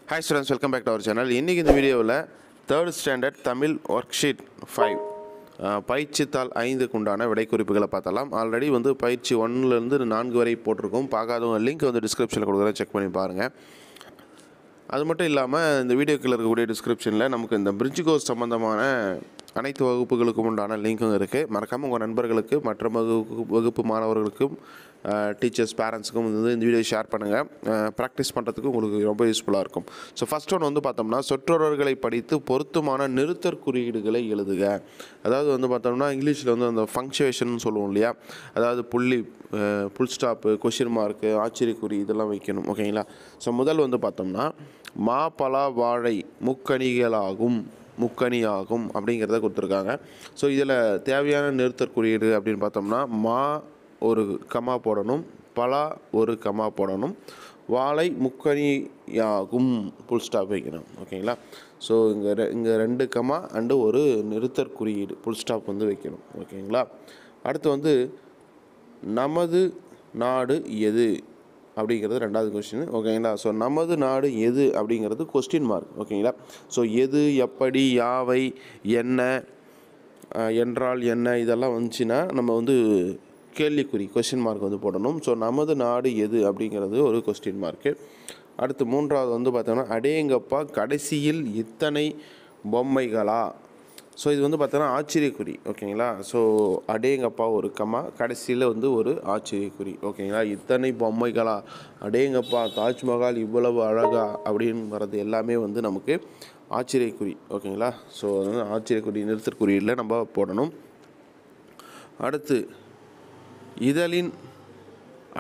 Hi students, welcome back to our channel. இன்னைக்கு இந்த வீடியோவில் 3rd ஸ்டாண்டர்ட் தமிழ் ஒர்க்ஷீட் 5 பயிற்சித்தாள் 5க்கு உண்டான விடை குறிப்புகளை பார்த்தலாம். ஆல்ரெடி வந்து பயிற்சி 1லேருந்து 4 வரை போட்டிருக்கோம். பார்க்காதவங்க லிங்க் வந்து டிஸ்கிரிப்ஷனில் கொடுக்குறேன், செக் பண்ணி பாருங்கள். அது மட்டும் இல்லாமல் இந்த வீடியோக்கில் இருக்கக்கூடிய டிஸ்கிரிப்ஷனில் நமக்கு இந்த பிரிட்ஜ் கோர்ஸ் சம்மந்தமான அனைத்து வகுப்புகளுக்கும் உண்டான லிங்க்கும் இருக்குது. மறக்காமல் உங்கள் நண்பர்களுக்கு மற்ற வகுப்பு மாணவர்களுக்கும் டீச்சர்ஸ் பேரண்ட்ஸுக்கும் வந்து இந்த வீடியோ ஷேர் பண்ணுங்கள். ப்ராக்டிஸ் பண்ணுறதுக்கு உங்களுக்கு ரொம்ப யூஸ்ஃபுல்லாக இருக்கும். ஸோ ஃபஸ்ட் ஒன்று வந்து பார்த்தோம்னா, சொற்றொடர்களை படித்து பொருத்தமான நிறுத்தற் குறியீடுகளை எழுதுக. அதாவது வந்து பார்த்தோம்னா இங்கிலீஷில் வந்து அந்த ஃபங்க்சுவேஷன் சொல்லுவோம் இல்லையா, அதாவது புள்ளி, புல் ஸ்டாப்பு, கொஷின் மார்க்கு, ஆச்சரியக்குறி இதெல்லாம் வைக்கணும். ஓகேங்களா? ஸோ முதல் வந்து பார்த்தோம்னா மா பலா வாழை முக்கணியாகும் அப்படிங்கிறத கொடுத்துருக்காங்க. ஸோ இதில் தேவையான நிறுத்தற் குறியீடு அப்படின்னு பார்த்தோம்னா மா ஒரு கமா போடணும், பலா ஒரு கமா போடணும், வாழை முக்கணியாகும் புல் ஸ்டாப் வைக்கணும். ஓகேங்களா? ஸோ இங்கே 2 கமா அண்டு ஒரு நிறுத்தற் குறியீடு புல் ஸ்டாப் வந்து வைக்கணும். ஓகேங்களா? அடுத்து வந்து நமது நாடு எது அப்படிங்கிறது 2வது கொஸ்டின். ஓகேங்களா? ஸோ நமது நாடு எது அப்படிங்கிறது கொஸ்டின் மார்க். ஓகேங்களா? ஸோ எது, எப்படி, யாவை, என்ன, என்றால் என்ன, இதெல்லாம் வந்துச்சுன்னா நம்ம வந்து கேள்விக்குறி கொஸ்டின் மார்க் வந்து போடணும். ஸோ நமது நாடு எது அப்படிங்கிறது ஒரு கொஸ்டின் மார்க்கு. அடுத்து 3வது வந்து பார்த்தோம்னா அடேங்கப்பா கடைசியில் இத்தனை பொம்மைகளா. ஸோ இது வந்து பார்த்தோன்னா ஆச்சரியக்குறி. ஓகேங்களா? ஸோ அடேங்கப்பா ஒரு கமா, கடைசியில் வந்து ஒரு ஆச்சரியக்குறி. ஓகேங்களா? இத்தனை பொம்மைகளா, அடேங்கப்பா தாஜ்மஹால் இவ்வளவு அழகா அப்படின்னு வர்றது எல்லாமே வந்து நமக்கு ஆச்சரியக்குறி. ஓகேங்களா? ஸோ ஆச்சரியக்குறி நிறுத்தற்குறியில் நம்ம போடணும். அடுத்து இதழின்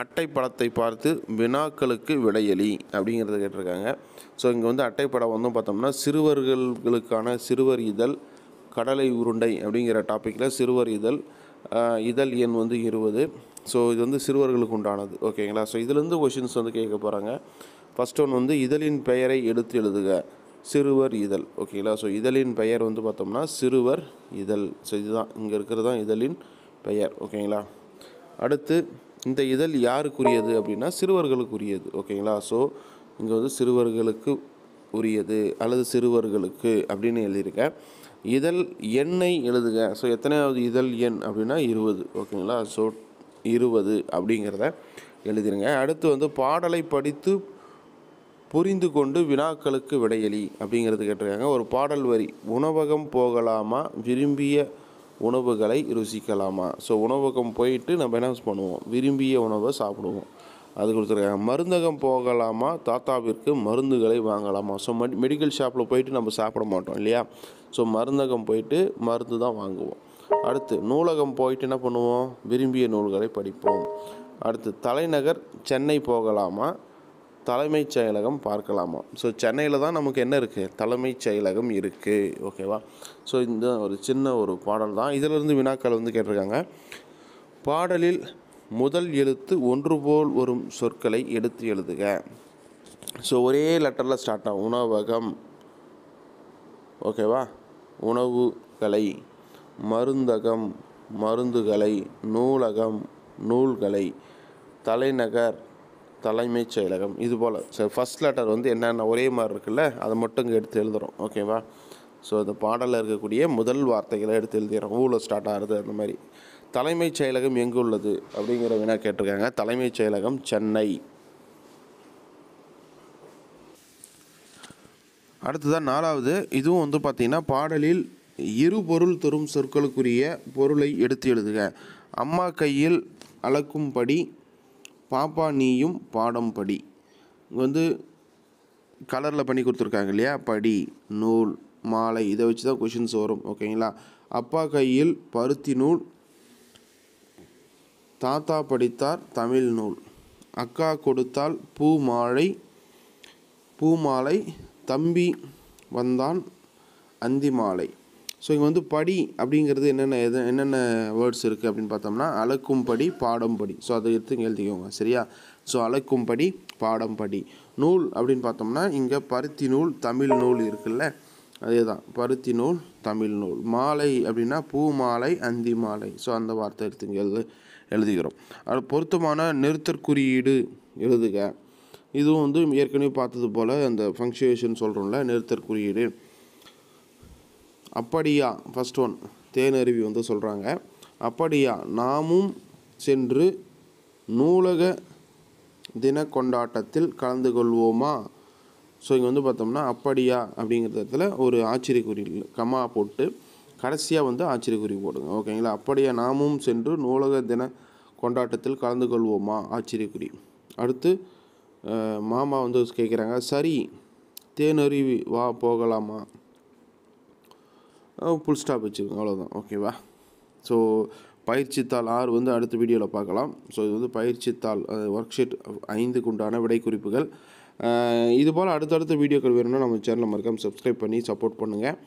அட்டைப்படத்தை பார்த்து வினாக்களுக்கு விடையளி அப்படிங்கிறத கேட்டிருக்காங்க. ஸோ இங்கே வந்து அட்டைப்படம் வந்து பார்த்தோம்னா சிறுவர்களுக்கான சிறுவர் இதழ், கடலை உருண்டை அப்படிங்கிற டாப்பிக்கில் சிறுவர் இதழ், இதழ் எண் வந்து 20. ஸோ இது வந்து சிறுவர்களுக்கு உண்டானது. ஓகேங்களா? ஸோ இதுலேருந்து கொஷின்ஸ் வந்து கேட்க போகிறாங்க. ஃபஸ்ட் ஒன் வந்து இதழின் பெயரை எடுத்து எழுதுக. சிறுவர் இதழ். ஓகேங்களா? ஸோ இதழின் பெயர் வந்து பார்த்தோம்னா சிறுவர் இதழ். ஸோ இதுதான் இங்கே இருக்கிறது தான் இதழின் பெயர். ஓகேங்களா? அடுத்து இந்த இதழ் யாருக்குரியது அப்படின்னா சிறுவர்களுக்குரியது. ஓகேங்களா? ஸோ இங்கே வந்து சிறுவர்களுக்கு உரியது அல்லது சிறுவர்களுக்கு அப்படின்னு எழுதியிருக்கேன். இதழ் எண்ணை எழுதுக. ஸோ எத்தனையாவது இதழ் எண் அப்படின்னா 20. ஓகேங்களா? ஸோ 20 அப்படிங்கிறத எழுதிருங்க. அடுத்து வந்து பாடலை படித்து புரிந்து கொண்டு வினாக்களுக்கு விடையளி அப்படிங்கிறது கேட்டிருக்காங்க. ஒரு பாடல் வரி, உணவகம் போகலாமா, விரும்பிய உணவுகளை ருசிக்கலாமா. ஸோ உணவகம் போயிட்டு நம்ம என்ன பண்ணுவோம், விரும்பிய உணவை சாப்பிடுவோம், அது கொடுத்துருக்காங்க. மருந்தகம் போகலாமா, தாத்தாவிற்கு மருந்துகளை வாங்கலாமா. ஸோ மெடிக்கல் ஷாப்பில் போயிட்டு நம்ம சாப்பிட மாட்டோம் இல்லையா. ஸோ மருந்தகம் போயிட்டு மருந்து தான் வாங்குவோம். அடுத்து நூலகம் போயிட்டு என்ன பண்ணுவோம், விரும்பிய நூல்களை படிப்போம். அடுத்து தலைநகர் சென்னை போகலாமா, தலைமைச் செயலகம் பார்க்கலாமா. ஸோ சென்னையில் தான் நமக்கு என்ன இருக்குது, தலைமைச் செயலகம் இருக்குது. ஓகேவா? ஸோ இந்த ஒரு சின்ன ஒரு பாடல் தான். இதிலிருந்து வினாக்கள் வந்து கேட்டிருக்காங்க. பாடலில் முதல் எழுத்து ஒன்று போல் வரும் சொற்களை எடுத்து எழுதுக. ஸோ ஒரே லெட்டரில் ஸ்டார்ட் ஆகும். உணவகம், ஓகேவா, உணவுகளை, மருந்தகம், மருந்துகளை, நூலகம், நூல்களை, தலைநகர், தலைமைச் செயலகம், இது போல். ஸோ ஃபஸ்ட் லெட்டர் வந்து என்னென்ன ஒரே மாதிரி இருக்குல்ல, அதை மட்டும் இங்கே எடுத்து எழுதுகிறோம். ஓகேவா? ஸோ இந்த பாடலில் இருக்கக்கூடிய முதல் வார்த்தைகளை எடுத்து எழுதிடுறோம். ஊரில் ஸ்டார்ட் ஆகிறது அந்த மாதிரி. தலைமைச் செயலகம் எங்கே உள்ளது அப்படிங்கிற வினா கேட்டிருக்காங்க. தலைமைச் செயலகம் சென்னை. அடுத்ததான் 4வது, இதுவும் வந்து பார்த்திங்கன்னா பாடலில் இரு பொருள் தரும் சொற்களுக்குரிய பொருளை எடுத்து எழுதுக. அம்மா கையில் அளக்கும்படி, பாப்பா நீயும் பாடம் படி. இங்கே வந்து கலரில் பண்ணி கொடுத்துருக்காங்க இல்லையா, படி, நூல், மாலை, இதை வச்சு தான் கொஷின்ஸ் வரும். ஓகேங்களா? அப்பா கையில் பருத்தி நூல், தாத்தா படித்தார் தமிழ் நூல், அக்கா கொடுத்தால் பூமாலை, தம்பி வந்தான் அந்தி மாலை. ஸோ இங்கே வந்து படி அப்படிங்கிறது என்னென்ன வேர்ட்ஸ் இருக்குது அப்படின்னு பார்த்தோம்னா அளக்கும்படி, பாடம்படி. ஸோ அதை எடுத்து இங்கே எழுதிக்கோங்க. சரியா? ஸோ அளக்கும்படி, பாடம்படி. நூல் அப்படின்னு பார்த்தோம்னா இங்கே பருத்தி நூல், தமிழ் நூல் இருக்குல்ல, அதே தான் பருத்தி நூல், தமிழ் நூல். மாலை அப்படின்னா பூ மாலை, அந்தி மாலை. ஸோ அந்த வார்த்தை எடுத்து இங்கே எழுதிக்கிறோம். அது பொருத்தமான நிறுத்தற்குறியீடு எழுதுக. இதுவும் வந்து ஏற்கனவே பார்த்தது போல் அந்த ஃபங்க்சுவேஷன் சொல்கிறோம்ல, நிறுத்தற் குறியீடு. அப்படியா ஃபஸ்ட் ஒன் தேனருவி வந்து சொல்கிறாங்க, அப்படியா நாமும் சென்று நூலக தின கொண்டாட்டத்தில் கலந்து கொள்வோமா. ஸோ இங்கே வந்து பார்த்தோம்னா அப்படியா அப்படிங்கிற இடத்துல ஒரு ஆச்சரியக்குறி கமா போட்டு கடைசியாக வந்து ஆச்சரியக்குறி போடுங்க. ஓகேங்களா. அப்படியா நாமும் சென்று நூலக தின கொண்டாட்டத்தில் கலந்து கொள்வோமா ஆச்சரியக்குறி. அடுத்து மாமா வந்து கேட்குறாங்க, சரி தேனருவி வா போகலாமா. ஃபுல் ஸ்டாப் வச்சுக்கோங்க, அவ்வளோதான். ஓகேவா. ஸோ பயிற்சித்தாள் 6 வந்து அடுத்த வீடியோவில் பார்க்கலாம். ஸோ இது வந்து பயிற்சித்தாள் ஒர்க் ஷீட் 5க்கு உண்டான விடை குறிப்புகள். இதுபோல் அடுத்தடுத்த வீடியோக்கள் வேணும்னா நம்ம சேனலை மறக்காமல் சப்ஸ்கிரைப் பண்ணி சப்போர்ட் பண்ணுங்கள்.